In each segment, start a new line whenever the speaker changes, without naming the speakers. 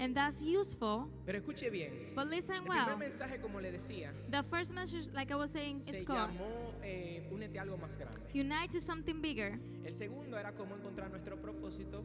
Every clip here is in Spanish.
and that's useful.
Pero escuche bien.
But listen
El primer
well.
mensaje, como le decía,
The first message, like I was saying,
se
is called
llamó Únete a algo más grande.
Unite to something bigger.
El segundo era cómo encontrar nuestro propósito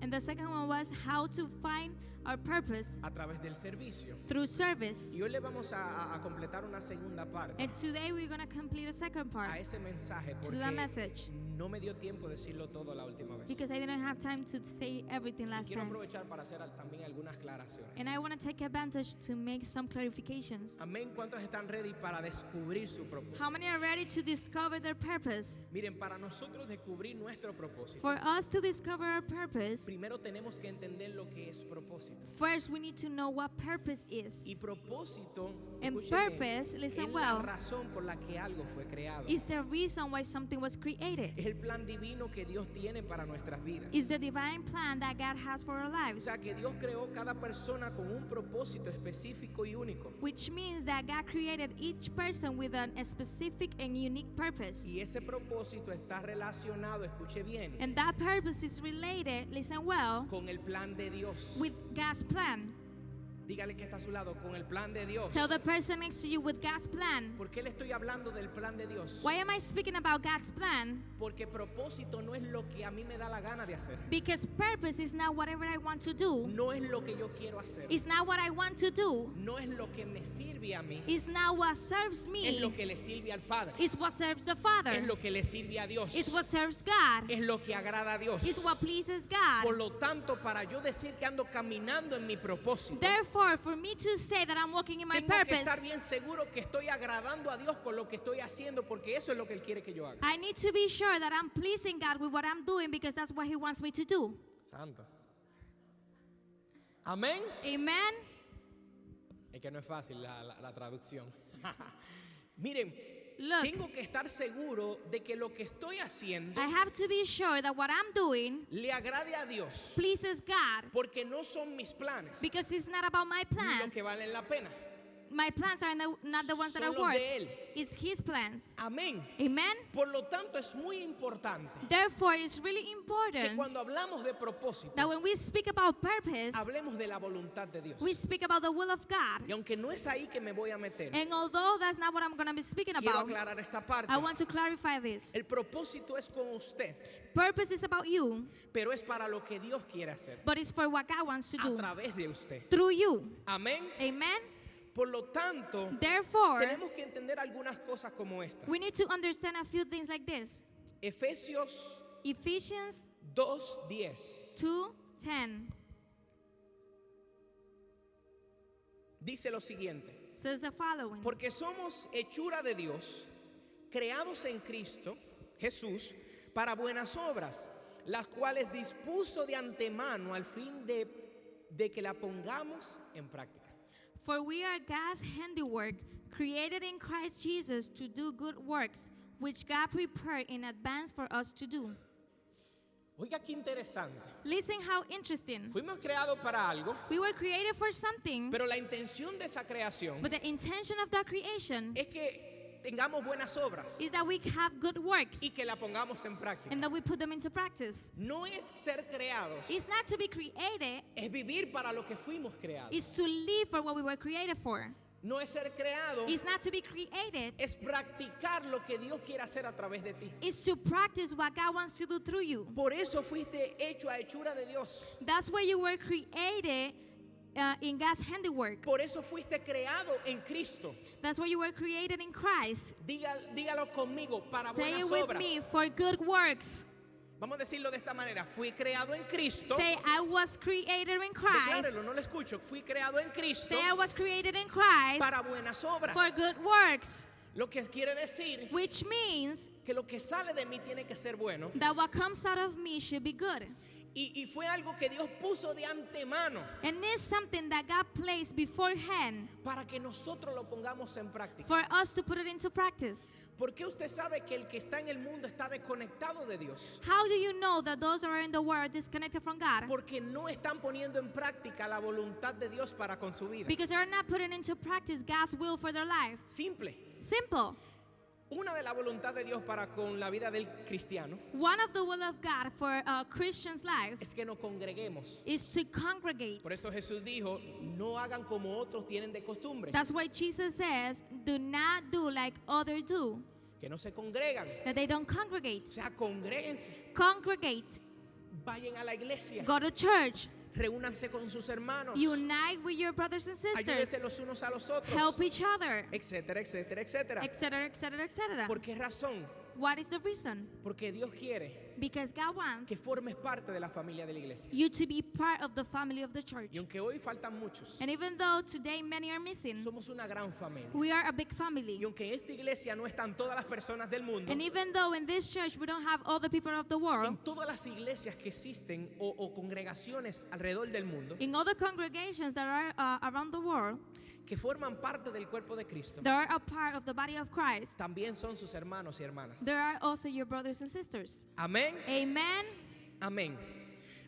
And the second one was how to find our purpose
a través del servicio.
through service.
Y hoy le vamos a completar una segunda parte
And today we're going to complete a second
a
part
ese mensaje
to that
porque
message
no me dio tiempo de decirlo todo la última vez.
because I didn't have time to say everything
Y
last
quiero
time.
aprovechar para hacer también algunas aclaraciones.
And I want to take advantage to make some clarifications.
Amén. ¿Cuántos están ready para descubrir su propósito?
How many are ready to discover their purpose?
Miren, para nosotros descubrir nuestro propósito,
For us to discover our purpose,
primero tenemos que entender lo que es propósito.
first we need to know what purpose is.
Y propósito,
And
escuche bien,
purpose, listen
es
well,
la razón por la que algo fue creado.
is the reason why something was created.
Es el plan divino que Dios tiene para nuestras vidas.
It's the divine plan that God has for our
O
lives.
sea, que Dios creó cada persona con un propósito específico y único.
Which means that God created each person with a specific and unique purpose.
Y ese propósito está relacionado, escuche bien,
And that purpose is related, listen well,
con el plan de Dios.
with God's plan.
Dígale que está a su lado, con el plan de Dios.
Tell the person next to you with God's plan.
¿Por qué le estoy hablando del plan de Dios?
Why am I speaking about God's plan?
Porque propósito no es lo que a mí me da la gana de hacer.
Because purpose is not whatever I want to do.
No es lo que yo quiero hacer.
It's not what I want to do.
No es lo que me sirve a mí.
It's not what serves
Es lo
me.
que le sirve al Padre.
It's what serves the Father.
Es lo que le sirve a Dios.
It's what serves God.
Es lo que agrada a Dios.
It's what pleases
Por
God.
lo tanto, para yo decir que ando caminando en mi propósito,
Therefore, for me to say that I'm walking in my
tengo que estar
purpose,
bien seguro que estoy agradando a Dios con lo que estoy haciendo, porque eso es lo que Él quiere que yo haga.
I need to be sure that I'm pleasing God with what I'm doing because that's what He wants me to do.
Santo. Amén.
Amen?
Es que no es fácil la traducción. Miren,
Look,
tengo que estar seguro de que lo que estoy haciendo
I have to be sure that what I'm doing
le agrade a Dios,
pleases God
porque no son mis planes
because it's not about my
ni lo
plans.
que valen la pena.
My plans are not the ones that
Son
are
los
worth.
de Él.
It's His plans.
Amén.
Amen?
Por lo tanto, es muy importante
Therefore, it's really
que
important
cuando hablamos de propósito,
that when we speak about purpose,
hablemos de la voluntad de Dios.
we speak about the will of God.
Y aunque no es ahí que me voy a meter,
And although that's not what I'm going to be speaking
quiero
about,
aclarar esta parte.
I want to clarify this.
El propósito es con usted,
Purpose is about you,
pero es para lo que Dios quiere hacer
but it's for what God wants to
a
do
través de usted.
through you.
Amén.
Amen?
Por lo tanto,
Therefore,
tenemos que entender algunas cosas como esta.
we need to understand a few things like this.
Efesios
Ephesians
2:10
2:10
dice lo siguiente:
says the following.
porque somos hechura de Dios, creados en Cristo Jesús para buenas obras, las cuales dispuso de antemano al fin de que la pongamos en práctica.
For we are God's handiwork, created in Christ Jesus to do good works, which God prepared in advance for us to do.
Oiga, qué interesante.
Listen how interesting.
Fuimos creados para algo,
We were created for something,
pero la intención de esa creación
but the intention of that creation
es que tengamos buenas obras
is that we have good works
y que la pongamos en práctica.
and that we put them into practice.
No es ser creados,
It's not to be created,
es vivir para lo que fuimos creados.
it's to live for what we were created for.
No es ser creado,
It's not to be created,
es practicar lo que Dios quiere hacer a través de ti.
it's to practice what God wants to do through you.
Por eso fuiste hecho a hechura de Dios.
That's why you were created in God's handiwork.
Por eso fuiste creado en Cristo.
That's why you were created in Christ.
Dígalo conmigo, para
Say
buenas
it with
obras.
me, for good works.
Vamos a decirlo de esta manera: fui creado en Cristo.
Say, I was created in Christ.
Declárelo, no lo escucho. Fui creado en Cristo
Say, I was created in Christ
para buenas obras.
for good works.
Lo que quiere decir
Which means
que lo que sale de mí tiene que ser bueno.
that what comes out of me should be good.
Y fue algo que Dios puso de antemano
And it's something that God placed beforehand
para que nosotros lo pongamos en práctica.
for us to put it into practice.
¿Por qué usted sabe que el que está en el mundo está desconectado de Dios?
How do you know that those who are in the world are disconnected from God?
Porque no están poniendo en práctica la voluntad de Dios para con su vida.
Because they're not putting into practice God's will for their life.
Simple.
Simple.
Una de la voluntad de Dios para con la vida del cristiano
One of the will of God for a Christian's life
es que nos congreguemos.
is to congregate.
Por eso Jesús dijo, no hagan como otros tienen de costumbre,
That's why Jesus says, do not do like others do,
que no se congregan.
that they don't
O
congregate.
sea, congréguense,
Congregate,
vayan a la iglesia,
go to church,
reúnanse con sus hermanos,
unite with your brothers and
ayúdense
sisters,
los unos a los otros,
help each other,
etcétera, etcétera, etcétera.
etc., etc., etc.
¿Por qué razón?
What is the reason?
Porque Dios quiere
Because God wants
que formes parte de la familia de la iglesia.
you to be part of the family of the church.
Y aunque hoy faltan muchos,
And even though today many are missing,
somos una gran familia.
we are a big family.
Y aunque en esta iglesia no están todas las personas del mundo,
And even though in this church we don't have all the people of the world,
en todas las iglesias que existen o congregaciones alrededor del mundo
in all the congregations that are around the world,
que forman parte del cuerpo de Cristo,
that are a part of the body of Christ,
también son sus hermanos y hermanas.
there are also your brothers and sisters.
Amén.
Amen.
Amén.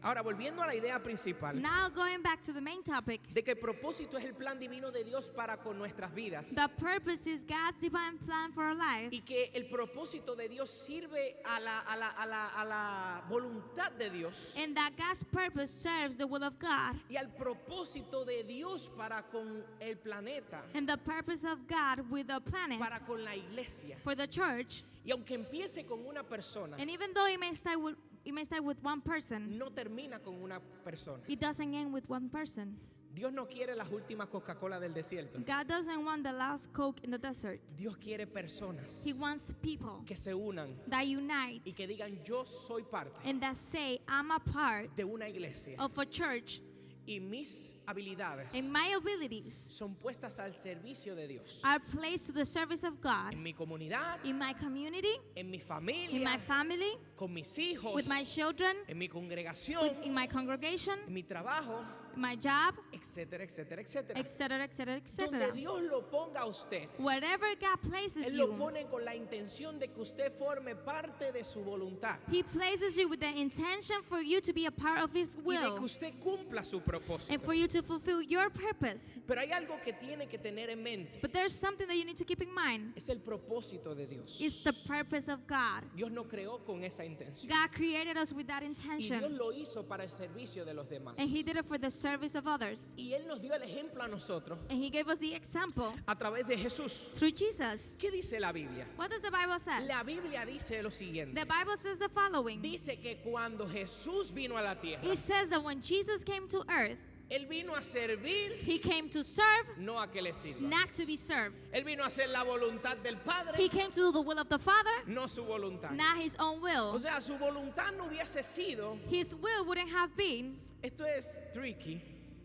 Ahora, volviendo a la idea principal
Now going back to the main topic,
de que el propósito es el plan divino de Dios para con nuestras vidas
the purpose is God's divine plan for our life,
y que el propósito de Dios sirve a la voluntad de Dios
and that God's purpose serves the will of God,
y al propósito de Dios para con el planeta,
and the purpose of God with the planet,
para con la iglesia.
for the church.
Y aunque empiece con una persona,
And even though it may start with one person,
no termina con una persona.
it doesn't end with one person.
Dios no quiere las últimas Coca-Cola del desierto.
God doesn't want the last Coke in the desert.
Dios quiere personas
He wants people
que se unan
that unite
y que digan yo soy parte
and that say, I'm a part
de una iglesia
of a church,
y mis habilidades
and my abilities
son puestas al servicio de Dios.
are placed to the service of God
En mi comunidad,
in my community,
en mi
in
familia,
my family,
con mis hijos,
with my children,
en mi congregación,
in my congregation,
en mi trabajo,
my job,
etcétera, etcétera, etcétera.
etc., etc.,
Donde
etc.
Dios lo ponga a usted,
Wherever God places
Él lo
you,
pone con la intención de que usted forme parte de su voluntad
He places you with the intention for you to be a part of His
y de que
will
usted cumpla su
and
propósito.
for you to fulfill your purpose.
Pero hay algo que tiene que tener en mente.
But there's something that you need to keep in mind.
Es el propósito de Dios.
It's the purpose of God.
Dios no creó con esa intención.
God created us with that
Y Dios
intention,
lo hizo para el servicio de los demás.
and He did it for the service of others.
Y Él nos dio el ejemplo a nosotros
And He gave us the example
a través de Jesús.
through Jesus.
¿Qué dice la Biblia?
What does the Bible say?
La Biblia dice lo siguiente.
The Bible says the following.
Dice que cuando Jesús vino a la tierra,
It says that when Jesus came to earth,
Él vino a servir,
He came to serve,
no a que le sirva.
not to be served.
Él vino a hacer la voluntad del
He
Padre,
came to do the will of the Father,
no su voluntad.
not His own
O
will.
sea, su voluntad no hubiese sido.
His will wouldn't have been.
Esto es tricky.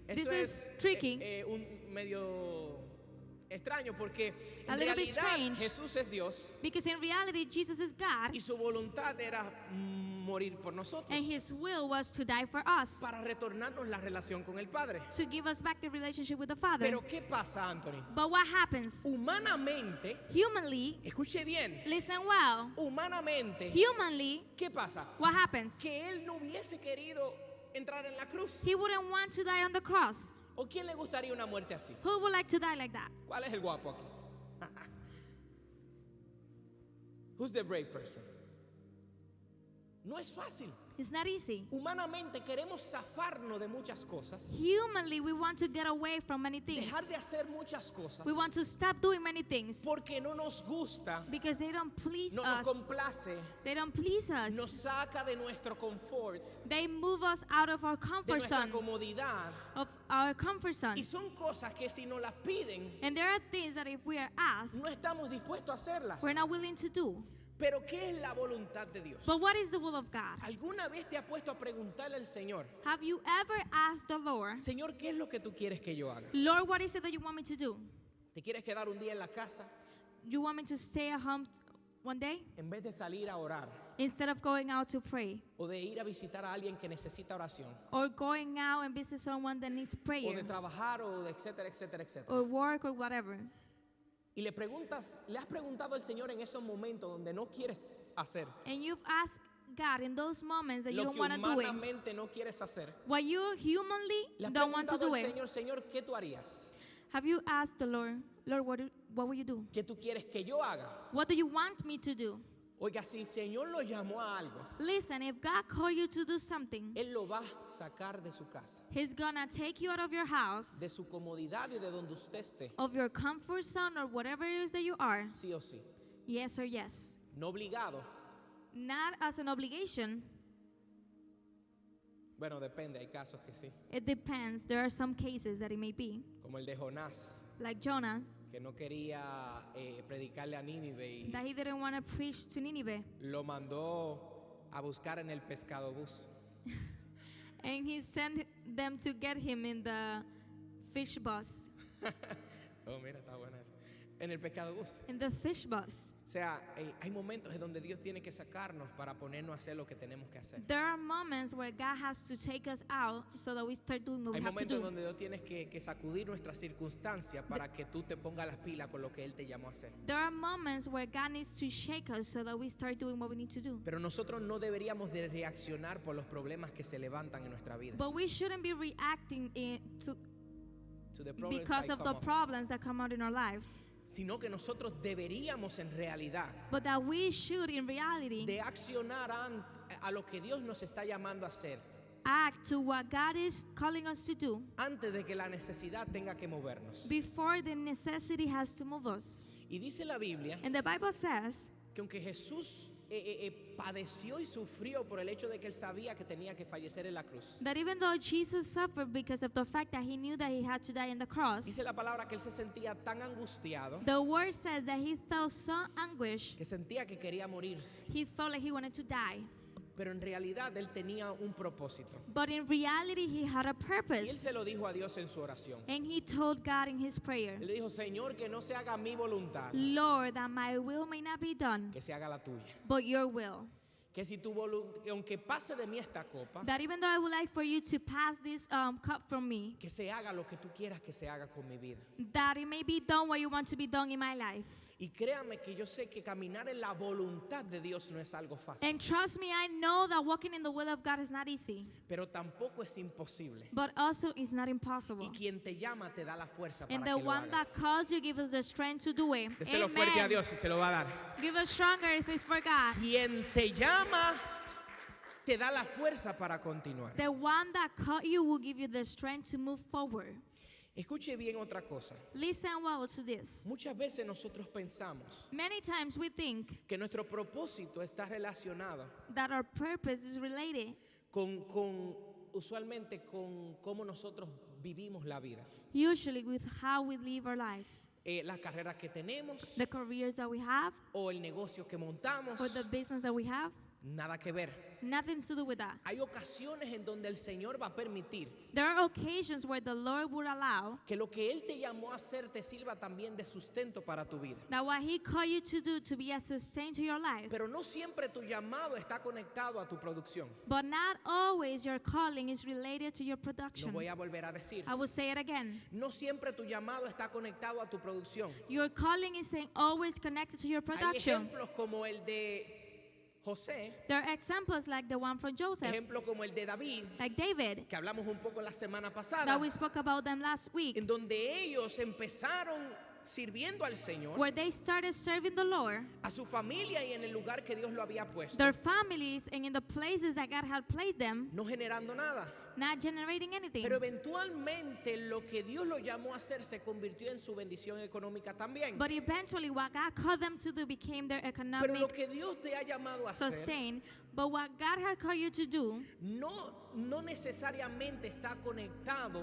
This
Esto
is tricky.
Un medio extraño porque
A
en
little bit
realidad
strange.
Jesús es Dios
Because in reality, Jesus is God,
y su voluntad era morir por nosotros
and His will was to die for us,
para retornarnos la relación con el Padre.
to give us back the relationship with the Father.
Pero ¿qué pasa, Anthony?
But what happens?
Humanamente,
Humanly,
escuche bien,
listen well,
humanamente,
humanly,
¿qué pasa?
what happens?
Que Él no hubiese querido entrar en la cruz.
He wouldn't want to die on the cross.
¿O quién le gustaría una muerte así?
Who would like to die like that?
¿Cuál es el guapo aquí? Who's the brave person? No es fácil.
It's not easy.
Humanamente queremos zafarnos de muchas cosas,
Humanly, we want to get away from many things.
dejar de hacer muchas cosas,
We want to stop doing many things
porque no nos gusta,
because they don't please
no nos
us.
complace,
They don't please
nos
us.
saca de nuestro confort,
They move us out of our
de
comfort
nuestra
zone,
comodidad.
of our comfort zone.
Y son cosas que si nos las piden,
And there are things that if we are asked,
no estamos dispuestos a hacerlas.
we're not willing to do.
Pero ¿qué es la voluntad de Dios?
But what is the will of God?
¿Alguna vez te has puesto a preguntarle al Señor,
Have you ever asked the Lord,
Señor, ¿qué es lo que tú quieres que yo haga?
Lord, what is it that you want me to do?
¿Te quieres quedar un día en la casa
You want me to stay at home one day
en vez de salir a orar
instead of going out to pray,
o de ir a visitar a alguien que necesita oración
or going out and visit someone that needs
o de
prayer,
trabajar o de etcétera, etcétera, etcétera?
or work, or whatever?
Y le has preguntado al Señor en esos momentos donde no quieres hacer
And you've asked God in those moments that you
lo
don't
que
want to do it,
humanamente no quieres hacer.
what you humanly
Le has
don't want to
preguntado
do
al
it.
Señor, Señor, ¿qué tú harías?
Have you asked the Lord, Lord, what will you do?
¿Qué tú quieres que yo haga?
What do you want me to do?
Oiga, si el Señor lo llamó a algo,
Listen, if God called you to do something,
Él lo va a sacar de su casa,
He's gonna take you out of your house,
de su comodidad y de donde usted esté,
of your comfort zone or whatever it is that you are.
sí o sí.
Yes or yes.
No obligado.
Not as an obligation.
Bueno, depende, hay casos que sí.
It depends. There are some cases that it may be.
Como el de Jonás,
Like Jonah,
que no quería predicarle a Nínive y
that he didn't want to preach to Nineveh.
lo mandó a buscar en el pescadobús.
And he sent them to get him in the fish bus.
Oh, mira, está buena esa. En el pescadobús.
In the fish bus.
O sea, hay momentos en donde Dios tiene que sacarnos para ponernos a hacer lo que tenemos que hacer.
There are moments where God has to take us out so that we start doing what
Hay
we have to
momentos en
do.
donde Dios tiene que sacudir nuestras circunstancias para que tú te pongas las pilas con lo que Él te llamó a hacer.
There are moments where God needs to shake us so that we start doing what we need to do.
Pero nosotros no deberíamos de reaccionar por los problemas que se levantan en nuestra vida.
But we shouldn't be reacting
To the problems
because
that
of the
come up.
problems that come out in our lives.
Sino que nosotros deberíamos en realidad
But that we should, in reality,
de accionar a lo que Dios nos está llamando a hacer
act to what God is calling us to do
antes de que la necesidad tenga que movernos.
before the necessity has to move us.
Y dice la Biblia
And the Bible says
que aunque Jesús padeció y sufrió por el hecho de que él sabía que tenía que fallecer en la cruz,
that even though Jesus suffered because of the fact that he knew that he had to die on the cross,
dice la palabra que él se sentía tan angustiado
the word says that he felt so anguished,
que sentía que quería morirse.
he felt like he wanted to die.
Pero en realidad él tenía un propósito.
But in reality, he had a
Y él
purpose.
se lo dijo a Dios en su oración.
And he told God in his prayer,
Él le dijo, Señor, que no se haga mi voluntad,
Lord, that my will may not be done,
que se haga la tuya.
but your will.
Que si tu voluntad, aunque pase de mí esta copa,
That even though I would like for you to pass this cup from me,
que se haga lo que tú quieras que se haga con mi vida.
that it may be done what you want to be done in my life.
Y créame que yo sé que caminar en la voluntad de Dios no es algo fácil,
And trust me, I know that walking in the will of God is not easy,
pero tampoco es imposible.
but also it's not
Y
impossible.
quien te llama te da la fuerza para
And
que
the
lo
one that
hagas.
calls you gives us the strength to do it.
Déselo fuerte a
Amen.
Dios y se lo va a dar.
Give us stronger if it's for God.
Quien te llama te da la fuerza para continuar.
The one that called you will give you the strength to move forward.
Escuche bien otra cosa.
Listen well to this.
Muchas veces nosotros pensamos
Many times we think
que nuestro propósito está relacionado
that our purpose is related
usualmente con cómo nosotros vivimos la vida.
usually with how we live our life,
Las carreras que tenemos
the careers that we have,
o el negocio que montamos,
or the business that we have.
nada que ver.
Nothing to do with that.
Hay ocasiones en donde el Señor va a permitir
There are occasions where the Lord would allow
que lo que Él te llamó a hacer te sirva también de sustento para tu vida.
that what He called you to do to be a sustain to your life.
Pero no siempre tu llamado está conectado a tu producción.
But not always your calling is related to your
Lo
production.
voy a volver a decir.
I will say it again.
No siempre tu llamado está conectado a tu producción.
Your calling is always connected to your
Hay
production.
ejemplos como el de José,
There are examples like the one from Joseph,
ejemplos como el de David,
like David,
que hablamos un poco la semana pasada,
that we spoke about them last week,
en donde ellos empezaron sirviendo al Señor,
where they started serving the Lord,
a su familia y en el lugar que Dios lo había puesto,
their families, and in the places that God had placed them,
no generando nada.
not generating anything.
Pero eventualmente lo que Dios lo llamó a hacer se convirtió en su bendición económica también.
But eventually, what God called them to do became their
Pero
economic
lo que Dios te ha llamado a hacer
sustain. But what God had called you to do
no necesariamente está conectado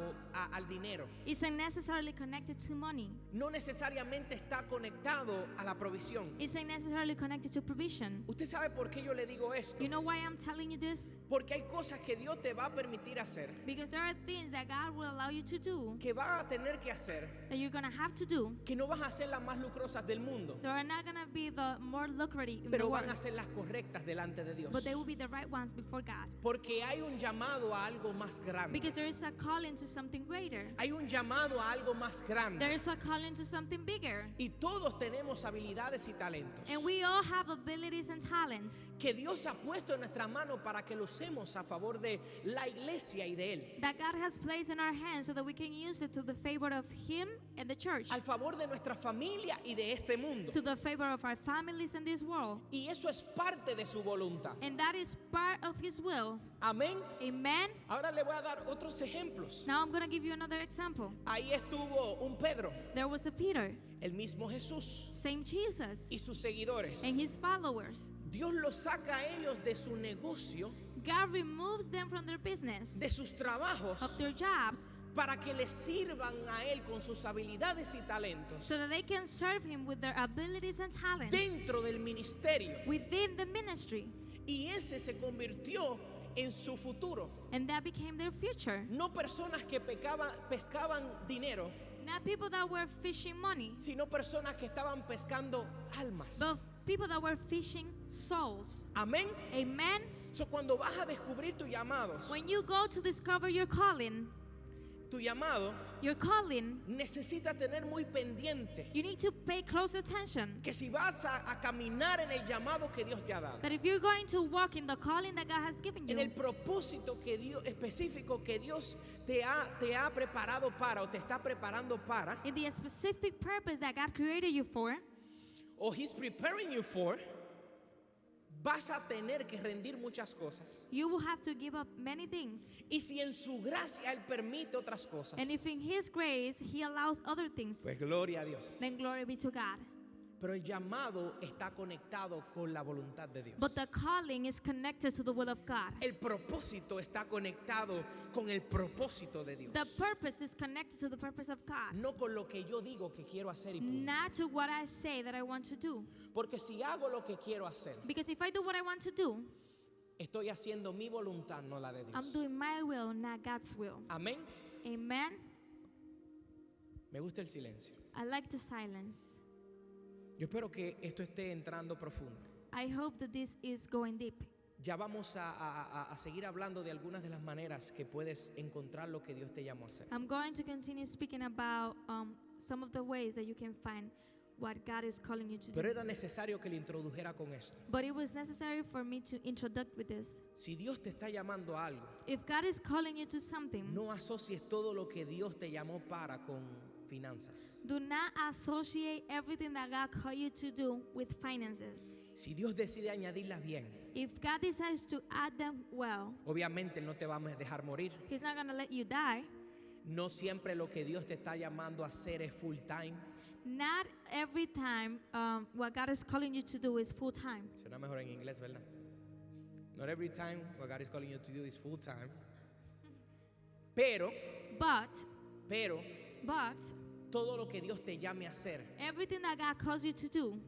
al dinero.
isn't necessarily connected to money.
No necesariamente está conectado a la provisión.
Isn't necessarily connected to provision.
¿Usted sabe por qué yo le digo esto?
You know why I'm telling you this?
Porque hay cosas que Dios te va a permitir hacer,
Because there are things that God will allow you to do
que vas a tener que hacer,
that you're going to have to do.
que no vas a hacer las más lucrosas del mundo,
They are not going to be the more lucrative in the
pero van
world,
a ser las correctas delante de Dios.
but they will be the right ones before God.
Porque hay un llamado a algo más grande.
Because there is a calling to something greater.
Hay un llamado a algo más grande.
There is a calling to something bigger.
Y todos tenemos habilidades y talentos
And we all have abilities and talents
que Dios ha puesto en nuestra mano para que lo usemos a favor de la iglesia y de Él.
that God has placed in our hands so that we can use it to the favor of Him and the church,
Al favor de nuestra familia y de este mundo.
to the favor of our families in this world.
Y eso es parte de su voluntad.
And that is part of His will.
Amén.
Amen.
Ahora le voy a dar otros ejemplos.
Now I'm going to give you another example.
Ahí estuvo un Pedro,
There was a Peter,
el mismo Jesús
same Jesus,
y sus seguidores.
and his followers.
Dios los saca a ellos de su negocio,
God removes them from their business,
de sus trabajos,
of their jobs,
para que les sirvan a Él con sus habilidades y talentos
so that they can serve Him with their abilities and talents
dentro del ministerio.
within the ministry.
Y ese se convirtió en su futuro.
And that became their future.
No personas que pescaban dinero,
Not people that were fishing money,
sino personas que estaban pescando almas.
but people that were fishing souls.
Amén.
Amen.
So, cuando vas a descubrir tus llamados,
When you go to discover your calling
necesita tener muy pendiente
you need to pay close attention.
que si vas a caminar en el llamado que Dios te ha dado,
That if you're going to walk in the calling that God has given
en el
you,
propósito que Dios específico que Dios te ha preparado para o te está preparando para,
in the specific purpose that God created you for,
o He's preparing you for, vas a tener que rendir muchas cosas.
you will have to give up many things.
Y si en su gracia Él permite otras cosas,
And if in His grace He allows other things,
pues gloria a Dios.
then glory be to God.
Pero el llamado está conectado con la voluntad de Dios.
But the calling is connected to the will of God.
El propósito está conectado con el propósito de Dios.
The purpose is connected to the purpose of God,
No con lo que yo digo que quiero hacer y punto.
not to what I say that I want to do.
Porque si hago lo que quiero hacer,
Because if I do what I want to do,
estoy haciendo mi voluntad, no la de
I'm
Dios.
doing my will, not God's will.
Amén.
Amen.
Me gusta el silencio.
I like the silence.
Yo espero que esto esté entrando profundo.
I hope that this is going deep.
Ya vamos a seguir hablando de algunas de las maneras que puedes encontrar lo que Dios te llamó a hacer.
I'm going to continue speaking about some of the ways that you can find what God is calling you to
Pero
do.
era necesario que le introdujera con esto.
But it was necessary for me to introduce with this.
Si Dios te está llamando a algo,
If God is calling you to something,
no asocies todo lo que Dios te llamó para con finanzas.
do not associate everything that God called you to do with finances.
Si Dios decide añadirlas bien,
If God decides to add them well,
obviamente Él no te va a dejar morir.
He's not going to let you die.
No siempre lo que Dios te está llamando a hacer es full time.
Not every time what God is calling you to do is full time.
Suena mejor en inglés, ¿verdad? Not every time what God is calling you to do is full time. Pero
But
todo lo que Dios te llame a hacer
everything that God calls you to do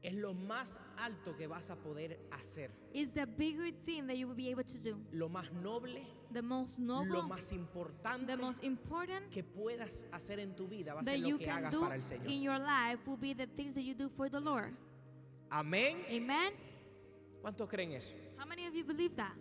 es lo más alto que vas a poder hacer.
is the bigger thing that you will be able to do.
Lo más noble,
The most
lo
noble,
más importante
the most important
que puedas hacer en tu vida va a
that
ser lo
you
que
can
hagas
do
para el Señor.
in your life will be the things that you do for the Lord.
Amén.
Amen.
¿Cuántos creen eso?
How many of you believe that?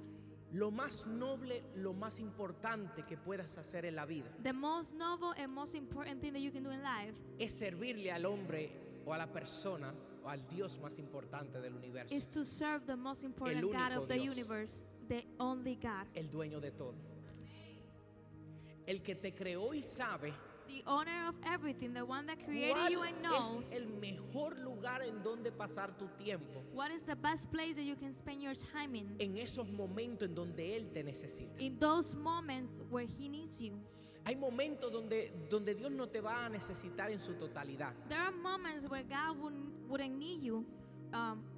Lo más noble, lo más importante que puedas hacer en la vida
The most noble and most important thing that you can do in life
es servirle al hombre o a la persona o al Dios más importante del universo,
is to serve the most important
El
God
único
of the
Dios.
universe, the only God,
el dueño de todo, el que te creó y sabe
the owner of everything, the one that created you and
cuál
knows
es el mejor lugar en donde pasar tu tiempo
what is the best place that you can spend your time
en esos momentos en donde Él te necesita.
in those moments where He needs you.
Hay momentos donde Dios no te va a necesitar en su totalidad.
There are moments where God wouldn't need you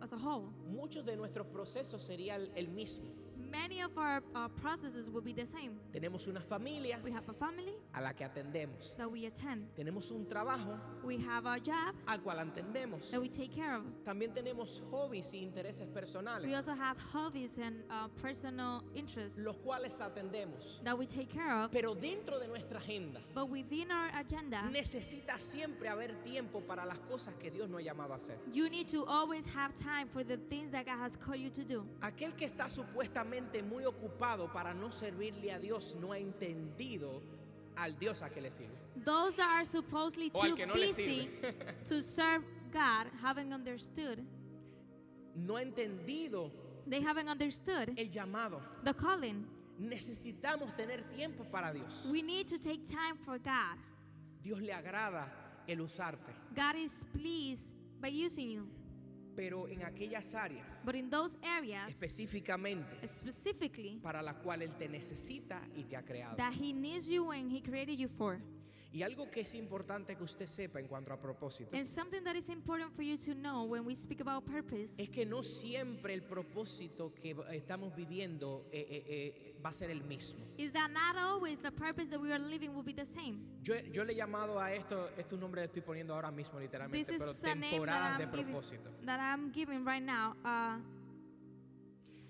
as a whole.
Muchos de nuestros procesos serían el mismo.
many of our processes will be the same.
Tenemos una familia
We have a family
a la que atendemos.
that we attend.
Tenemos un trabajo
We have a job
al cual atendemos.
that we take care of.
También tenemos hobbies y intereses
We
personales,
also have hobbies and personal interests
los cuales atendemos.
that we take care of.
Pero dentro de nuestra agenda
But within our agenda,
necesita siempre haber tiempo para las cosas que Dios nos ha llamado a hacer.
you need to always have time for the things that God has called you to do.
Aquel que está supuestamente muy ocupado para no servirle a Dios no ha entendido al Dios a que le sirve.
Those that are supposedly
O al
too
que no le
busy to serve God haven't understood.
No ha entendido
They haven't understood
el llamado.
the calling.
Necesitamos tener tiempo para Dios.
We need to take time for God.
Dios le agrada el usarte,
God is pleased by using you.
pero en aquellas áreas
But in those areas,
específicamente
specifically,
para las cuales Él te necesita y te ha creado.
that He needs you and He created you for.
Y algo que es importante que usted sepa en cuanto a propósito
And something that is important for you to know when we speak about purpose
es que no siempre el propósito que estamos viviendo va a ser el mismo.
is that not always the purpose that we are living will be the same.
Yo le he llamado a esto, este es un nombre que estoy poniendo ahora mismo
This
literalmente, pero
is a name
temporadas de
that I'm, giving,
propósito.
that I'm giving right now.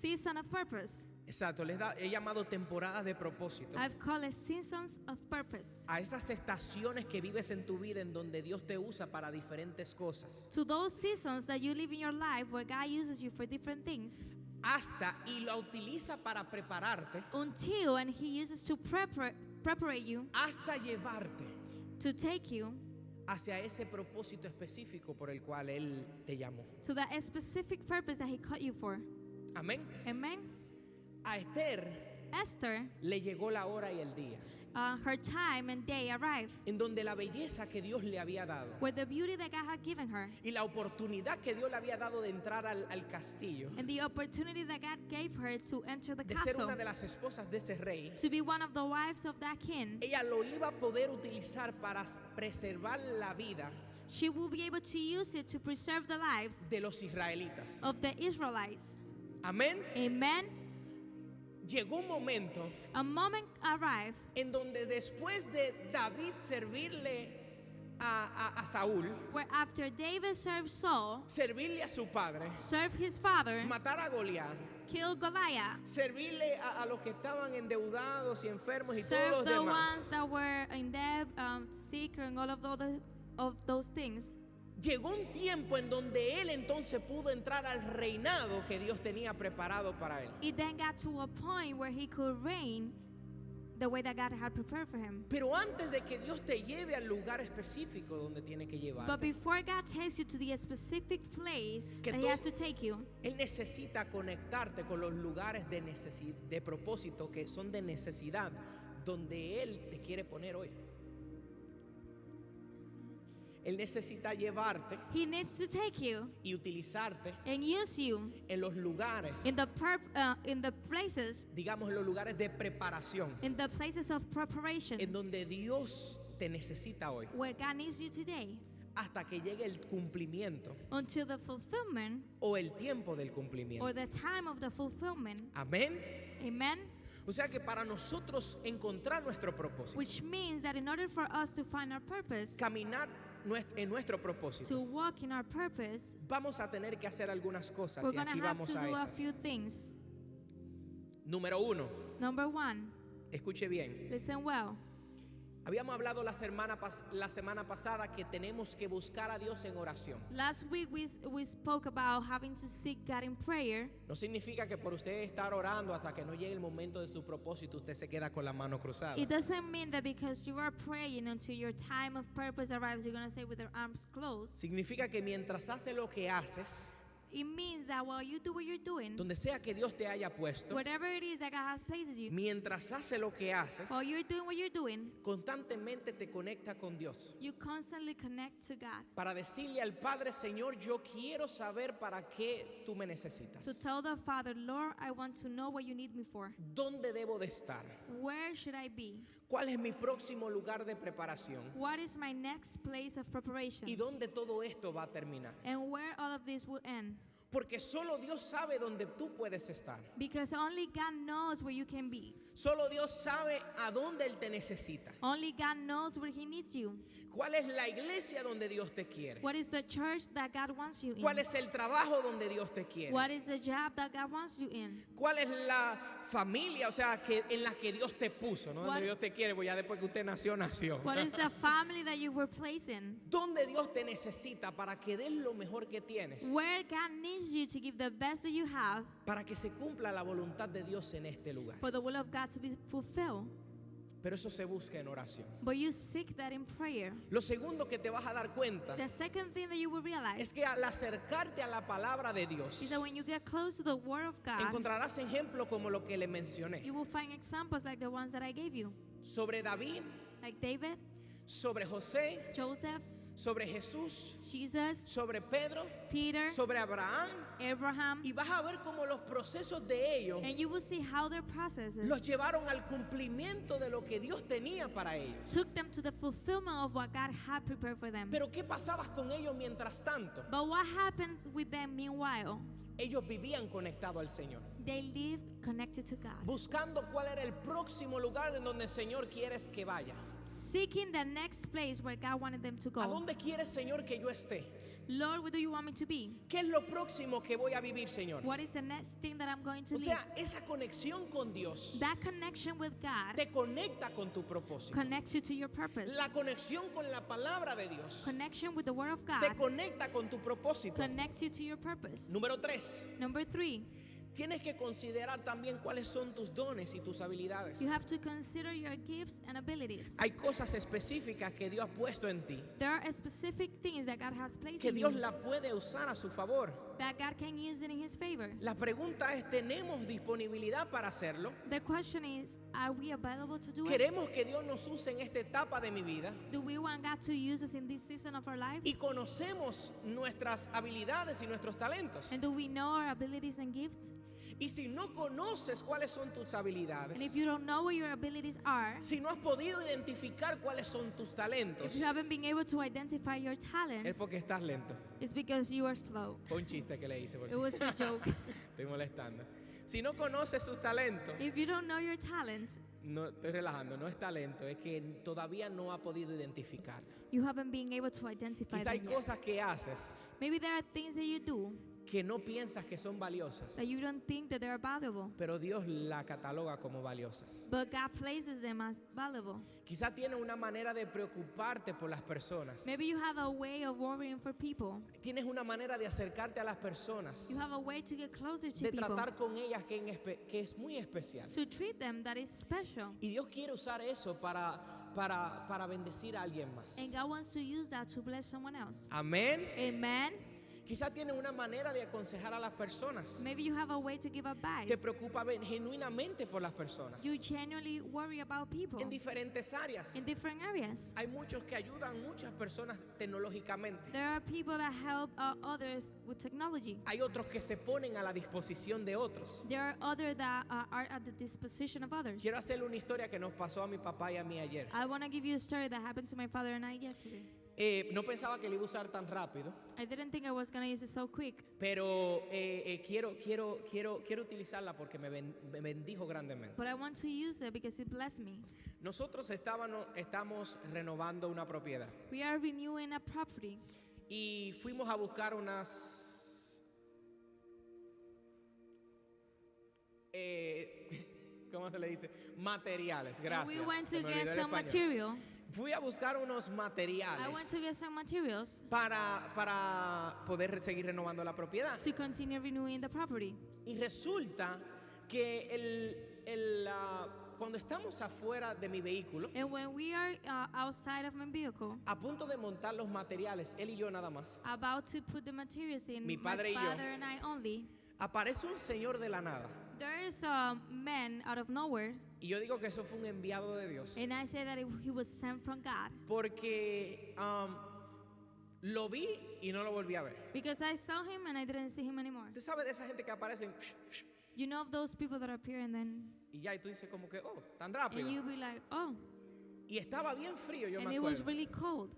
Season of purpose.
Exacto, he llamado temporadas de propósito.
I've called it seasons of purpose.
A esas estaciones que vives en tu vida en donde Dios te usa para diferentes cosas.
To those seasons that you live in your life where God uses you for different things.
Hasta y la utiliza para prepararte,
Until and He uses to prepare you,
hasta llevarte
to take you
hacia ese propósito específico por el cual Él te llamó.
to that specific purpose that He called you for.
Amén.
Amen.
A Esther
Esther,
le llegó la hora y el día
her time and day arrived,
en donde la belleza que Dios le había dado
where the beauty that God had given her
y la oportunidad que Dios le había dado de entrar al castillo,
and the opportunity that God gave her to enter the
de ser
castle,
una de las esposas de ese rey,
to be one of the wives of that king,
ella lo iba a poder utilizar para preservar la vida
she will be able to use it to preserve the lives
de los israelitas.
of the Israelites.
Amén.
Amen.
Llegó un momento
A moment arrived
en donde después de David servirle a Saúl,
where after David served Saul,
servirle a su padre,
served his father,
matar a Goliat,
killed Goliath,
servirle a los que estaban endeudados y enfermos y todos
served
los
the
demás.
ones that were in debt, sick, and all of those things.
Llegó un tiempo en donde él entonces pudo entrar al reinado que Dios tenía preparado para él.
It then got to a point where he could reign the way that God had prepared for him.
Pero antes de que Dios te lleve al lugar específico donde tiene que
But
llevarte,
before God takes you to the specific place
Que
that He
tú-
has to take you,
Él necesita conectarte con los lugares de propósito que son de necesidad, donde Él te quiere poner hoy. Él necesita llevarte
He needs to take you
y utilizarte
and use you
en los lugares,
in the places,
digamos, en los lugares de preparación,
in the places of preparation
en donde Dios te necesita hoy,
where God needs you today,
hasta que llegue el cumplimiento
until the fulfillment
o el tiempo del cumplimiento.
or the time of the fulfillment.
Amén.
Amen.
O sea que para nosotros encontrar nuestro propósito,
Which means that in order for us to find our purpose,
caminar en nuestro propósito,
to walk in our purpose,
vamos a tener que hacer algunas cosas
we're
y
going to
aquí
have
vamos
to
a
do a
esas.
few things.
Número 1,
Number one,
escuche bien.
listen well.
Habíamos hablado la semana pasada que tenemos que buscar a Dios en oración.
Last week we spoke about having to seek God in prayer.
No significa que por usted estar orando hasta que no llegue el momento de su propósito, usted se queda con la mano cruzada.
It doesn't mean that because you are praying until your time of purpose arrives, you're going to stay with your arms closed.
Significa que mientras hace lo que haces,
It means that while you do what you're doing,
donde sea que Dios te haya puesto,
whatever it is that God has places you,
mientras hace lo que haces,
while you're doing what you're doing,
constantemente te conecta con Dios.
you constantly connect to God.
Para decirle al Padre, Señor, yo quiero saber para qué tú me necesitas.
To tell the Father, Lord, I want to know what you need me for.
¿Dónde debo de estar?
Where should I be?
¿Cuál es mi próximo lugar de preparación?
What is my next place of preparation?
¿Y dónde todo esto va a terminar?
And where all of this will end.
Porque solo Dios sabe dónde tú puedes estar.
Because only God knows where you can be.
Solo Dios sabe a dónde Él te necesita.
Only God knows where He needs you.
¿Cuál es la iglesia donde Dios te quiere?
What is the church that God wants you in?
¿Cuál es el trabajo donde Dios te quiere?
What is the job that God wants you in?
¿Cuál es la familia, o sea, en la que Dios te puso? ¿No? Donde
What-
Dios te quiere, pues ya después que usted nació, nació.
What is the family that you were placed in?
¿Dónde Dios te necesita para que des lo mejor que tienes?
Where God needs you to give the best that you have
Para que se cumpla la voluntad de Dios en este lugar.
for the will of God to be fulfilled.
Pero eso se busca en oración.
But you seek that in prayer.
Lo segundo que te vas a dar cuenta
The second thing that you will realize
es que al acercarte a la palabra de Dios,
is that when you get close to the Word of God,
encontrarás ejemplos como lo que le mencioné.
you will find examples like the ones that I gave you.
Sobre David,
Like David,
sobre José,
Joseph,
sobre Jesús,
Jesus,
sobre Pedro,
Peter,
sobre Abraham.
Abraham.
Y vas a ver cómo los procesos de ellos
And you will see how their processes
los llevaron al cumplimiento de lo que Dios tenía para ellos.
took them to the fulfillment of what God had prepared for them.
Pero ¿qué pasaba con ellos mientras tanto?
But what happens with them meanwhile?
Ellos vivían conectados al Señor,
They lived connected to God,
buscando cuál era el próximo lugar en donde el Señor quieres que vaya.
seeking the next place where God wanted them to
¿A
go.
dónde quieres, Señor, que yo esté?
Lord, where do you want me to be?
¿Qué es lo próximo que voy a vivir, Señor?
What is the next thing that I'm going to
O
live?
sea, esa conexión con Dios
That connection with God
te conecta con tu propósito.
connects you to your purpose.
La conexión con la palabra de Dios
Connection with the Word of
te
God
conecta con tu propósito.
connects you to your purpose.
Número 3.
Number 3,
Tienes que considerar también cuáles son tus dones y tus habilidades.
you have to consider your gifts and abilities.
Hay cosas específicas que Dios ha puesto en ti,
There are specific things that God has placed
que
in
Dios
you
la puede usar a su favor.
that God can use it in His favor.
La pregunta es, ¿tenemos disponibilidad para hacerlo?
The question is, are we available to do it?
¿Queremos que Dios nos use en esta etapa de mi vida?
Do we want God to use us in this season of our life?
Y conocemos nuestras habilidades y nuestros talentos.
And do we know our abilities and gifts?
Y si no conoces cuáles son tus habilidades,
And if you don't know what your abilities are,
si no has podido identificar cuáles son tus talentos,
if you haven't been able to identify your
es
talents,
porque estás lento.
it's because you are slow.
Fue un chiste que le hice, por
It
si
was a joke.
estoy molestando. Si no conoces sus talentos,
If you don't know your talents,
no estoy relajando, no es talento, es que todavía no ha podido identificar.
you haven't been able to identify
Quizá hay
them yet.
cosas que haces
Maybe there are things that you do
que no piensas que son valiosas,
that you don't think that they're valuable,
pero Dios la cataloga como valiosas.
but God places them as valuable.
Quizá tienes una manera de preocuparte por las personas.
Maybe you have a way of worrying for people.
Tienes una manera de acercarte a las personas,
You have a way to get closer to
de
people,
tratar con ellas que es muy especial.
to treat them that is special.
Y Dios quiere usar eso para bendecir a alguien más.
And God wants to use that to bless someone else.
Amén.
Amen.
Quizá tienes una manera de aconsejar a las personas.
Maybe you have a way to give
Te
advice.
preocupa genuinamente por las personas
You genuinely worry about people
en diferentes áreas.
in different areas.
Hay muchos que ayudan muchas personas tecnológicamente.
There are people that help others with technology.
Hay otros que se ponen a la disposición de otros.
There are others that are at the disposition of others.
Quiero hacerle una historia que nos pasó a mi papá y a mí ayer.
I want to give you a story that happened to my father and I yesterday.
No pensaba que le iba a usar tan rápido,
I didn't think I was going to use it so quick,
pero quiero utilizarla porque me bendijo grandemente.
but I want to use it because it blessed me.
Nosotros estamos renovando una propiedad
We are renewing a property,
y fuimos a buscar ¿cómo se le dice? Materiales,
and
gracias.
we went
Se
to
me
get
olvidó el
some
español.
material.
Fui a buscar unos
I went
materiales
to get some materials
para poder seguir renovando la propiedad.
to continue renewing the property.
Y resulta que cuando estamos afuera de mi vehículo,
And when we are outside of my vehicle,
a punto de montar los materiales, él y yo nada más,
about to put the materials in,
Mi
my
padre y yo.
father and I only,
aparece un señor de la nada.
there is a man out of nowhere,
Y yo digo que eso fue un enviado de Dios.
and I say that he was sent from God.
Porque lo vi y no lo volví a ver.
Because I saw him and I didn't see him anymore.
Usted sabe de esa gente que aparecen
You know of those people that appear and then,
y ya, y tú dices como que, oh, tan
and
rápido.
you be like, oh,
Y estaba bien frío, yo
and
me
it was
acuerdo.
really cold.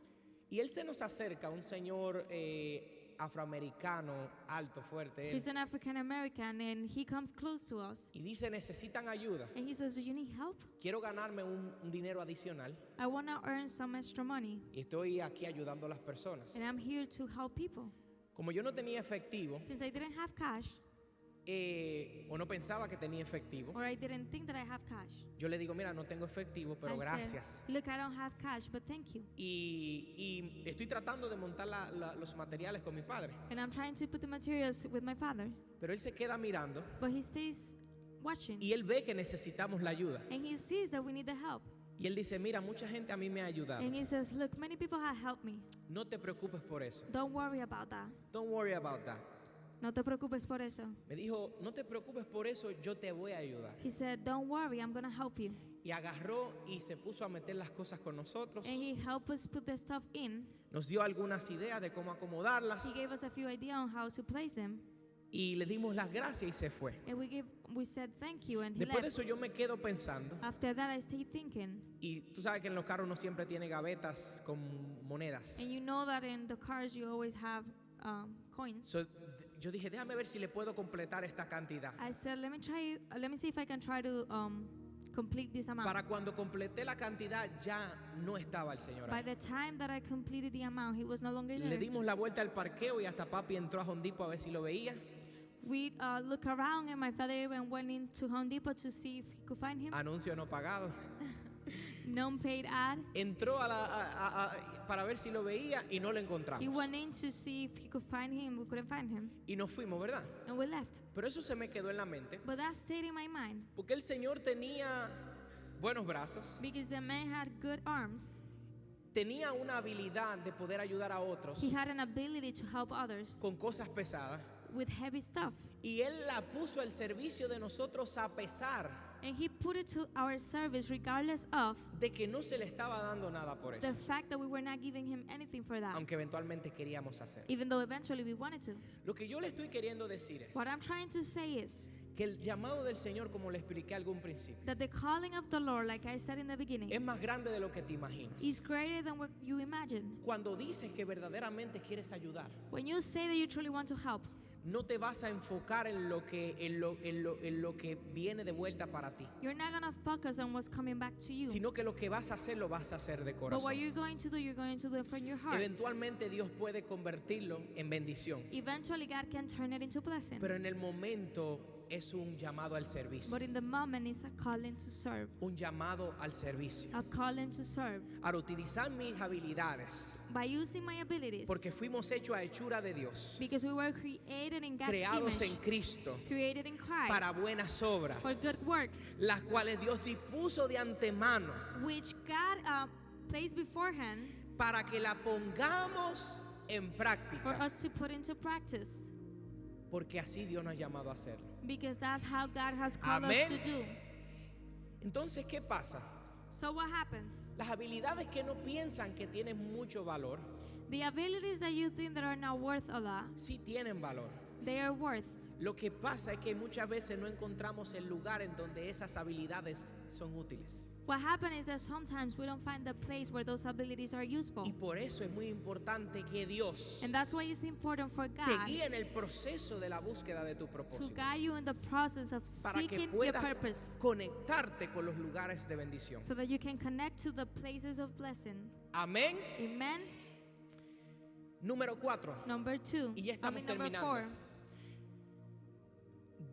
Y él se nos acerca, un señor afroamericano, alto, fuerte, él,
He's an African American, and he comes close to us.
y dice, necesitan ayuda.
And he says, "Do you need help?
Quiero ganarme un dinero adicional
I want to earn some extra money,
y estoy aquí ayudando a las personas.
and I'm here to help people."
Como yo no tenía efectivo,
Since I didn't have cash,
o no pensaba que tenía efectivo,
or I didn't think that I have cash,
yo le digo, mira, no tengo efectivo, pero
I
gracias.
said, "Look, I don't have cash, but thank you."
Y estoy tratando de montar los materiales con mi padre.
And I'm trying to put the materials with my father,
Pero él se queda mirando
but he stays watching,
y él ve que necesitamos la ayuda.
and he sees that we need the help.
Y él dice, mira, mucha gente a mí me ha ayudado.
And he says, "Look, many people have helped me.
No te preocupes por eso.
Don't worry about that.
Don't worry about that.
No te preocupes por eso."
Me dijo, no te preocupes por eso, yo te voy a ayudar.
He said, "Don't worry, I'm going to help you."
Y agarró y se puso a meter las cosas con nosotros.
And he helped us put the stuff in.
Nos dio algunas ideas de cómo
He
acomodarlas
gave us a few ideas on how to place them.
y le dimos las gracias y se fue.
And we said thank you, and he
Después de
left.
eso yo me quedo pensando,
After that, I stayed thinking.
y tú sabes que en los carros uno siempre tiene gavetas con monedas.
And you know that in the cars you always have coins.
So, yo dije, déjame ver si le puedo completar esta cantidad.
I said, let me see if I can try to complete this amount.
Para cuando completé la cantidad ya no estaba el Señor
By
ahí.
the time that I completed the amount, he was no longer
Le
there.
dimos la vuelta al parqueo y hasta papi entró a Home Depot a ver si lo veía.
We looked around, and my father even went into Home Depot to see if he could find him.
Anuncio no pagado.
Non-paid ad.
Entró para ver si lo veía y no lo
He
encontramos.
went in to see if he could find him. We couldn't find him,
Y nos fuimos, ¿verdad?
and we left.
Pero eso se me quedó en la mente.
But that stayed in my mind
Porque el Señor tenía buenos brazos,
because the man had good arms.
tenía una habilidad de poder ayudar a otros
He had an ability to help others
con cosas pesadas.
with heavy stuff.
Y Él la puso al servicio de nosotros a pesar
And he put it to our service regardless of
de que no se le estaba dando nada por
the
eso.
fact that we were not giving him anything for that,
Aunque eventualmente queríamos hacer.
even though eventually we wanted to.
Lo que yo le estoy queriendo decir es
What I'm trying to say is
que el llamado del Señor, como le expliqué a algún principio,
that the calling of the Lord, like I said in the beginning,
es más grande de lo que te imaginas.
is greater than what you imagine.
Cuando dices que verdaderamente quieres ayudar,
When you say that you truly want to help,
no te vas a enfocar en lo que viene de vuelta para ti,
you're not going to focus on what's coming back to you.
sino que lo que vas a hacer lo vas a hacer de
But what
corazón.
you're going to do it from your heart.
Eventualmente Dios puede convertirlo en bendición,
Eventually, God can turn it into blessing.
pero en el momento es un llamado al servicio,
But in the moment, it's a calling to serve.
un llamado al servicio,
A calling to serve.
a utilizar mis habilidades,
By using my abilities.
porque fuimos hechos a hechura de Dios,
Because we were created in God's
creados
image.
en Cristo
Created in Christ.
para buenas obras,
For good works.
las cuales Dios dispuso de antemano
Which God placed beforehand
para que la pongamos en
for
práctica,
us to put into practice.
porque así Dios nos ha llamado a hacerlo.
Because that's how God has called
Amén.
us to do.
Entonces, ¿qué pasa?
So what happens?
Las habilidades que no piensan que tienen mucho valor,
The abilities that you think that are not worth a lot,
sí tienen valor.
they are worth.
Lo que pasa es que muchas veces no encontramos el lugar en donde esas habilidades son útiles.
What happens is that sometimes we don't find the place where those abilities are useful.
Y por eso es muy importante que Dios
And that's why it's important for
te
God
guíe en el proceso de la búsqueda de tu
to
propósito,
guide you in the process of
para que
seeking your
puedas
purpose,
conectarte con los lugares de bendición.
so that you can connect to the places of blessing.
Amén.
Amen.
Número 4.
Number 2.
Y ya estamos
Number
terminando.
4.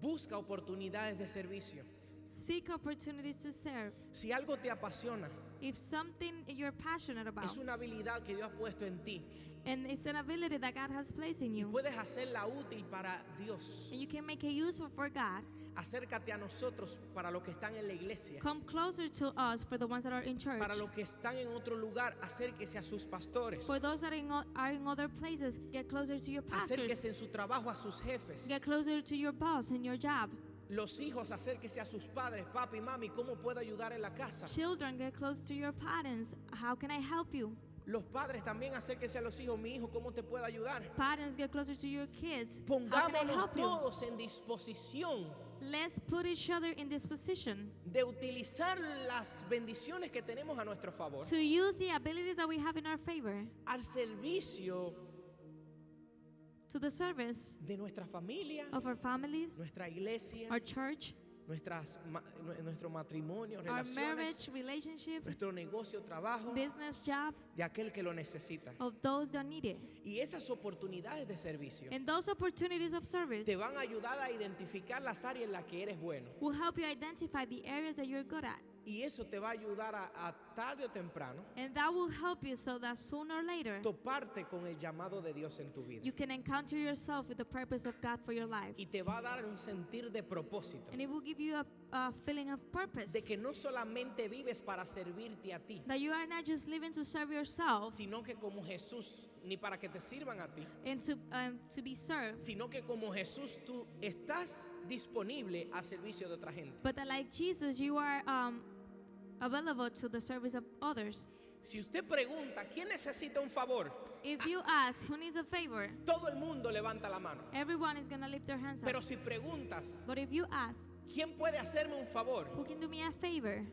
Busca oportunidades de servicio.
Seek opportunities to serve.
Si algo te apasiona,
If something you're passionate about,
es una habilidad que Dios ha puesto en ti
and it's an ability that God has placed in
y
you,
puedes hacerla útil para Dios,
and you can make it useful for God,
acércate a nosotros para los que están en la iglesia.
come closer to us for the ones that are in church.
Para los que están en otro lugar, acérquese a sus pastores.
For those that are in other places, get closer to your pastors.
Acérquese en su trabajo a sus jefes.
Get closer to your boss and your job.
Los hijos, acérquese a sus padres. Papi, mami, ¿cómo puedo ayudar en la casa?
Children, get close to your parents. How can I help you?
Los padres también, acérquese a los hijos. Mi hijo, ¿cómo te puedo ayudar?
Parents, get closer to your kids. How can I
Pongámonos
help you?
todos en disposición
Let's put each other in this position
de utilizar las bendiciones que tenemos a nuestro favor
to use the abilities that we have in our favor
al servicio
to the service
de nuestra familia,
of our families,
nuestra iglesia,
our church,
nuestro matrimonio,
our
relaciones,
marriage, relationship,
nuestro negocio, trabajo,
business, job,
de aquel que lo necesita.
of those that need it.
Y esas oportunidades de servicio
And those opportunities of service
te van a ayudar a identificar las áreas en las que eres bueno.
will help you identify the areas that you're good at.
Y eso te va a ayudar a tarde o temprano
And that will help you so that sooner or later
toparte con el llamado de Dios en tu vida.
you can encounter yourself with the purpose of God for your life.
Y te va a dar un sentir de propósito.
And it will give you a feeling of purpose.
De que no solamente vives para servirte a ti,
That you are not just living to serve yourself
sino que como Jesús, ni para que te sirvan a ti,
and to be served,
sino que como Jesús tú estás disponible al servicio de otra gente.
but that like Jesus, you are available to the service of others.
Si usted pregunta, ¿quién necesita un favor?
If you ask who needs a favor,
Todo el mundo levanta la mano.
everyone is going to lift their hands
Pero
up.
si preguntas,
But if you ask,
¿quién puede hacerme un favor?
who can do me a favor?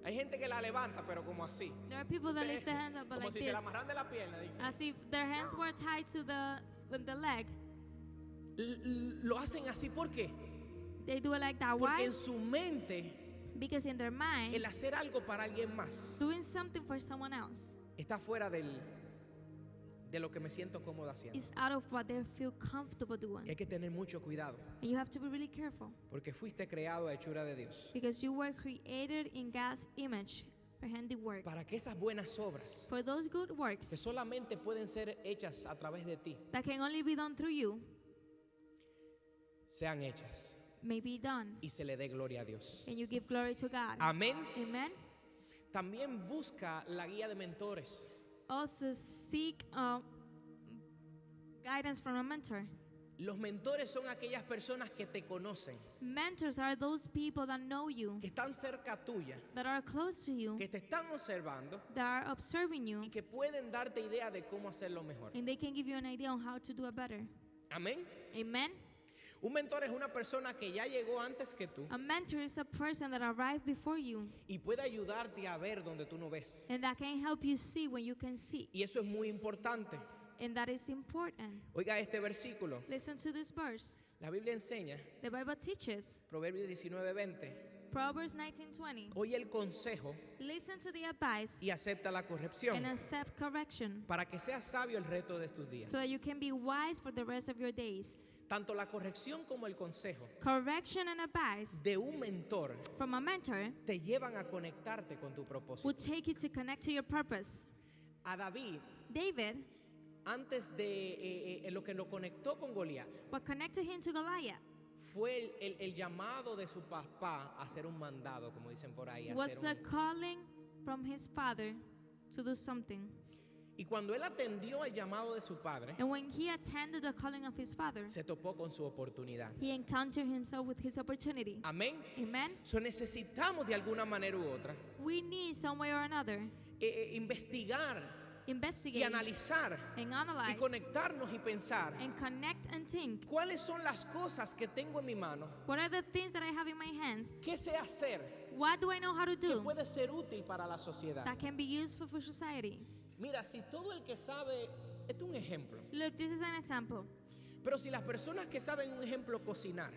Hay gente que la levanta, pero como así.
There are people that lift their hands up but
Como
like
si
this,
se la amarran de la pierna.
as if their hands were tied to the leg.
Lo hacen así, ¿por qué?
They do it like that.
Porque
Why?
en su mente,
Because in their mind,
el hacer algo para alguien más
doing something for someone else
está fuera de lo que me siento cómodo haciendo.
is out of what they feel comfortable
Y
doing.
hay que tener mucho cuidado,
And you have to be really careful
porque fuiste creado a hechura de Dios.
because you were created in God's image, or handiwork.
Para que esas buenas obras,
For those good
que
works
solamente pueden ser hechas a través de ti,
that can only be done through you,
sean hechas
may be done.
y se le dé gloria a Dios.
And you give glory to God.
Amén.
Amen.
También busca la guía de mentores.
Also seek guidance from a mentor.
Los mentores son aquellas personas que te conocen,
Mentors are those people that know you,
que están cerca tuya,
that are close to you,
que te están observando
that are observing you,
y que pueden darte idea de cómo hacerlo mejor.
and they can give you an idea on how to do it better.
Amén.
Amen.
Un mentor es una persona que ya llegó antes que tú
A mentor is a person that arrived before you
y puede ayudarte a ver donde tú no ves.
and that can help you see when you can see.
Y eso es muy importante.
And that is important.
Oiga este versículo.
Listen to this verse.
La Biblia enseña,
The Bible teaches,
Proverbios 19:20,
Proverbs 19:20,
oye el consejo
listen to the advice
y acepta la
and
corrección
accept correction
para que seas sabio el resto de tus días.
so that you can be wise for the rest of your days.
Tanto la corrección como el consejo
Correction and advice
de un mentor
from a mentor
te llevan a conectarte con tu propósito.
will take you to connect to your purpose.
A David,
David,
antes de lo que lo conectó con Goliat,
what connected him to Goliath
fue el llamado de su papá a hacer un mandado, como dicen por ahí.
was
Hacer
a calling from his father to do something.
Y cuando él atendió al llamado de su padre,
And when he attended the calling of his father,
se topó con su oportunidad.
he encountered himself with his opportunity.
Amén.
Amen.
So necesitamos de alguna manera u otra
We need some way or another
investigar y
investigate
analizar
and
y
analyze
conectarnos y pensar
and connect and think.
cuáles son las cosas que tengo en mi mano,
What are the things that I have in my hands?
qué sé hacer,
What do I know how to
que
do
puede ser útil para la sociedad.
that can be useful for society?
Mira, si todo el que sabe, esto es un ejemplo,
Look, this is an example.
pero si las personas que saben, un ejemplo, cocinar,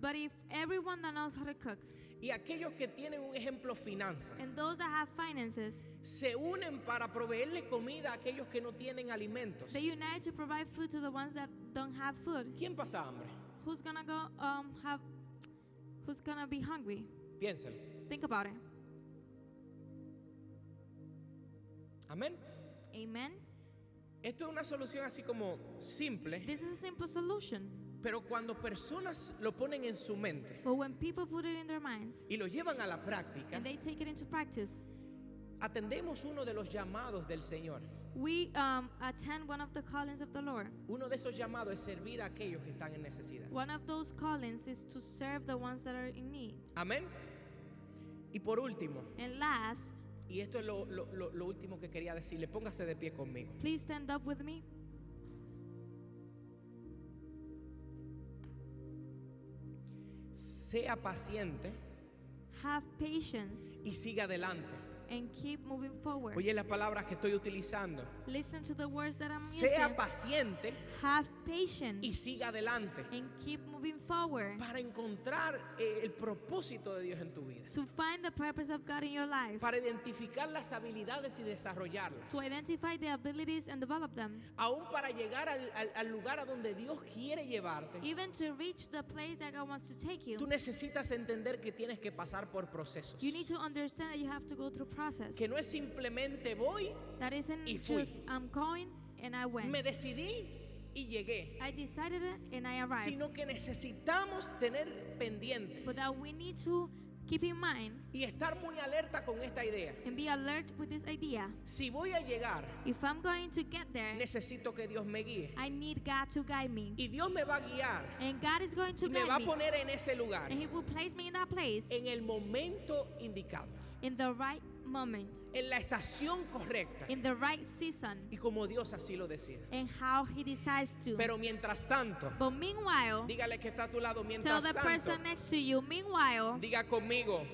But if everyone that knows how to cook
y aquellos que tienen un ejemplo, finanzas,
and those that have finances,
se unen para proveerle comida a aquellos que no tienen alimentos,
they unite to provide food to the ones that don't have food.
¿quién pasa hambre?
Who's gonna go who's gonna be hungry?
Piénselo.
Think about it.
Amén.
Amen.
Esto es una solución así como simple,
This is a simple solution.
pero cuando personas lo ponen en su mente
But when people put it in their minds
y lo llevan a la práctica,
and they take it into practice,
atendemos uno de los llamados del Señor.
we attend one of the callings of the Lord.
Uno de esos llamados es servir a aquellos que están en necesidad.
One of those callings is to serve the ones that are in need.
Amén. Y por último,
And last,
y esto es lo último que quería decirle, póngase de pie conmigo.
please stand up with me.
Sea paciente
Have patience
y siga adelante.
and keep moving forward.
Oye las palabras que estoy utilizando.
Listen to the words that I'm
Sea
using.
paciente
Have patience
y siga adelante
and keep moving forward
para encontrar el propósito de Dios en tu vida.
to find the purpose of God in your life,
Para identificar las habilidades y desarrollarlas.
to identify the abilities and develop them,
Aún para llegar al lugar a donde Dios quiere llevarte.
even to reach the place that God wants to take you.
Tú necesitas entender que tienes que pasar por procesos.
You need to understand that you have to go through process.
Que no es simplemente voy,
That isn't
y fui.
just I'm going and I went.
me decidí y llegué.
I decided it and I arrived.
Sino que necesitamos tener pendiente
But that we need to keep in mind
y estar muy alerta con esta idea.
and be alert with this idea.
Si voy a llegar,
If I'm going to get there,
necesito que Dios me guíe.
I need God to guide me.
Y Dios me va a guiar
And God is going to
y me va
guide
a
me.
poner en ese lugar
And He will place me in that place
en el momento indicado,
in the right moment,
en la estación correcta
in the right season,
y como Dios así lo decide.
and how He decides to.
Pero mientras tanto,
But meanwhile,
dígale que está a su lado,
tell
mientras
the
tanto,
person next to you, meanwhile,
diga conmigo,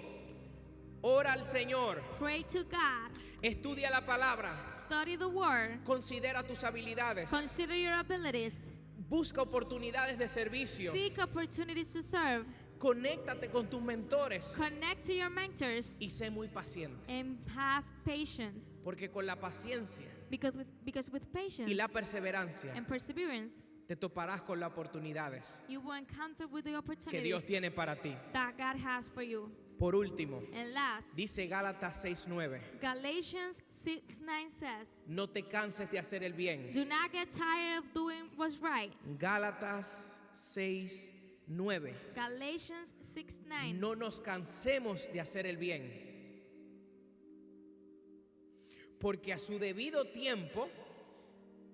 ora al Señor,
pray to God,
estudia la palabra,
study the Word,
considera tus habilidades,
consider your abilities,
busca oportunidades de servicio,
seek opportunities to serve,
conéctate con tus mentores
connect to your mentors,
y sé muy paciente,
and have patience.
porque con la paciencia
Because with patience
y la perseverancia
and perseverance,
te toparás con las oportunidades
you will encounter with the
que
opportunities
Dios tiene para ti.
that God has for you.
Por último,
And last,
dice Gálatas 6:9,
Galatians 6:9 says,
no te canses de hacer el bien.
do not get tired of doing what's right.
Gálatas 6:9,
Galatians 6:9.
no nos cansemos de hacer el bien, porque a su debido tiempo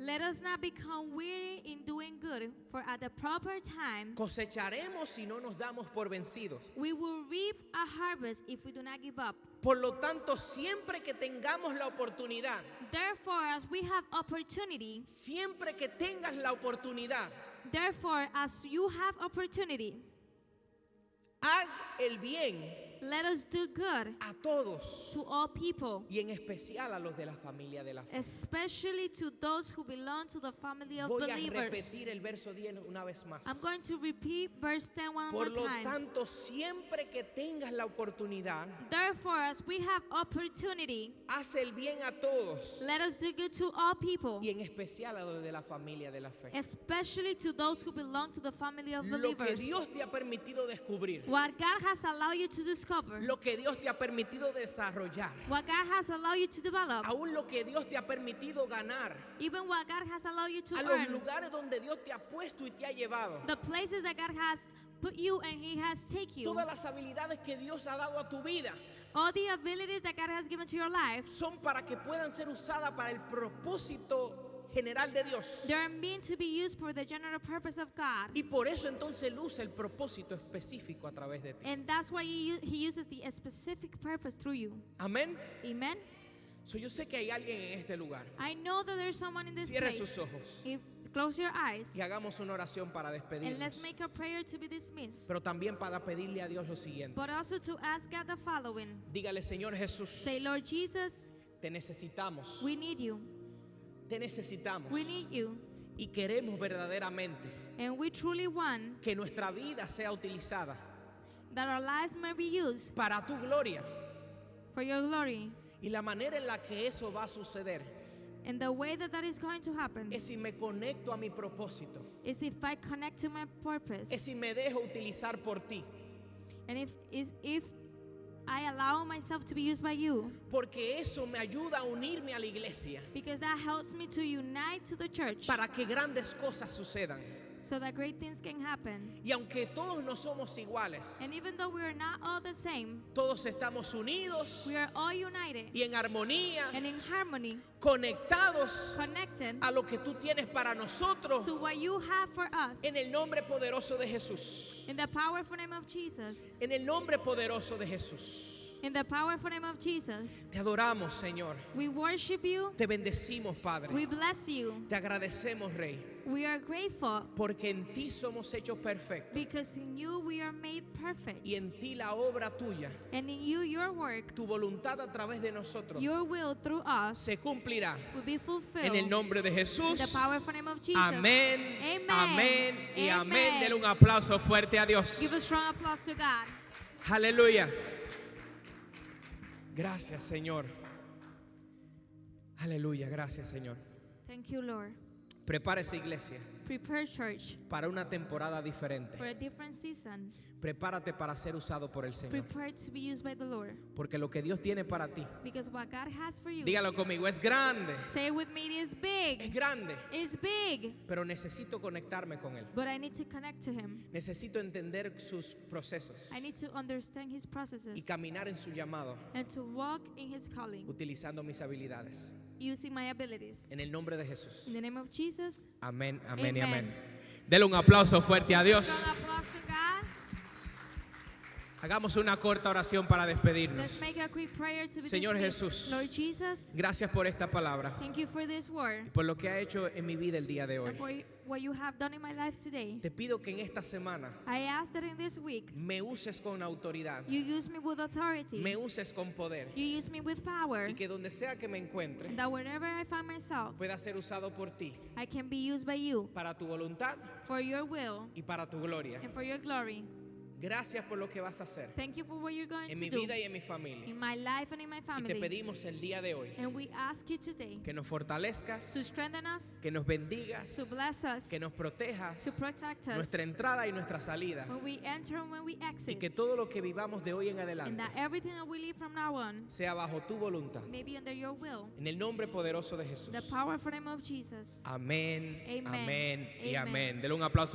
Let us not become weary in doing good, for at the proper time
cosecharemos si no nos damos por vencidos.
we will reap a harvest if we do not give up.
Por lo tanto, siempre que tengamos la oportunidad,
Therefore, as we have opportunity,
siempre que tengas la oportunidad,
therefore, as you have opportunity,
haz el bien
let us do good
a todos
to all people,
y en especial a los de la familia de la fe.
especially to those who belong to the family of
Voy a
believers.
repetir el verso 10 una vez más.
I'm going to repeat verse 10 one more
Por lo
time.
tanto, siempre que tengas la oportunidad,
Therefore, as we have opportunity,
haz el bien a todos
let us do good to all people,
y en especial a los de la familia de la fe.
especially to those who belong to the family of
Lo que
believers.
Dios te ha permitido descubrir,
What God has allowed you to discover,
lo que Dios te ha permitido desarrollar,
what God has allowed you to develop,
aún lo que Dios te ha permitido ganar,
even what God has allowed you to
a los
earn,
lugares donde Dios te ha puesto y te ha llevado,
the places that God has put you and He has taken you,
todas las habilidades que Dios ha dado a tu vida
all the abilities that God has given to your life,
son para que puedan ser usadas para el propósito general de Dios.
they are meant to be used for the general purpose of God.
Y por eso entonces Él usa el propósito específico a través de ti.
And that's why He uses the specific purpose through you.
Amén.
Amen.
So, yo sé que hay alguien en este lugar.
I know that there's someone in this
Cierre
place.
sus ojos
Close your eyes
y hagamos una oración para
and let's
despedirnos.
make a prayer to be dismissed.
Pero también para pedirle a Dios lo siguiente.
But also to ask God the following.
Dígale, Señor Jesús,
Say, Lord Jesus,
te necesitamos.
we need you.
Te necesitamos.
We need you.
Y queremos verdaderamente
And we truly want
que nuestra vida sea utilizada
that our lives may be used
para tu gloria.
for your glory.
Y la manera en la que eso va a suceder
And the way that that is going to happen
es si me conecto a mi propósito.
is if I connect to my purpose.
Es si me dejo utilizar por ti.
And if I allow myself to be used by you.
Porque eso me ayuda a unirme a la iglesia
Because that helps me to unite to the church
para que grandes cosas sucedan.
so that great things can happen.
Y aunque todos no somos iguales,
And even though we are not all the same,
todos estamos unidos
we are all united
y en armonía,
and in harmony,
conectados
connected
a lo que tú tienes para nosotros
to what you have for us.
en el nombre poderoso de Jesús.
In the powerful name of Jesus.
En el nombre poderoso de Jesús.
In the powerful name of Jesus,
Te adoramos, Señor.
we worship you.
Te bendecimos, Padre.
We bless you.
Te agradecemos, Rey,
We are grateful
porque en ti somos hechos perfectos
because in you we are made perfect.
y en ti la obra tuya,
And in you, your work,
tu voluntad a través de nosotros,
your will through us
se cumplirá
will be fulfilled.
en el nombre de
In
Jesús.
the powerful name of Jesus.
Amén,
Amen.
amén y amén.
Amen.
Dele un aplauso fuerte a Dios.
Give a strong applause to God.
Aleluya. Gracias, Señor. Aleluya, gracias, Señor.
Thank you, Lord.
Prepárese, iglesia,
Prepare, church,
para una temporada diferente.
for a different season.
Prepárate para ser usado por el Señor.
Prepare to be used by the Lord.
Porque lo que Dios tiene para ti,
Because what God has for you,
dígalo conmigo, es grande.
say it with me, it is
Es
big.
grande.
It's big.
Pero necesito conectarme con Él.
But I need to connect to Him.
Necesito entender sus procesos
I need to understand His
y
processes
caminar en su llamado,
and to walk in His calling,
utilizando mis habilidades.
using my abilities.
En el nombre de Jesús.
In the name of Jesus,
Amén, amén y
Amen.
amén. Dele un aplauso fuerte a Dios.
strong applause to God.
Hagamos una corta oración para despedirnos.
Let's make a quick prayer to be
Señor
dismissed.
Jesús.
Lord Jesus,
Gracias por esta palabra,
thank you for this word
por lo que ha hecho en mi vida el día de hoy.
and for what you have done in my life today.
Te pido que en esta semana
I ask that in this week,
me uses con autoridad,
you use me with authority,
me uses con poder
you use me with power,
y que donde sea que me encuentre
and that wherever I find myself,
pueda ser usado por ti
I can be used by you
para tu voluntad
for your will
y para tu gloria.
and for your glory.
Gracias por lo que vas a hacer
Thank you for what you're going
en
to
mi
do
vida y en mi familia.
in my life and in my
Y te
family.
pedimos el día de hoy
And we ask you today
que nos fortalezcas,
to strengthen us,
que nos bendigas,
to bless us,
que nos protejas,
to protect us
nuestra entrada y nuestra salida,
when we enter and when we
y
exit,
que todo lo que vivamos de hoy en
and
adelante
that everything that we live from now on
sea bajo tu voluntad.
may be under your will.
En el nombre poderoso de Jesús.
The powerful name of Jesus.
Amén,
Amen.
amén y
Amen.
amén. Dele un aplauso.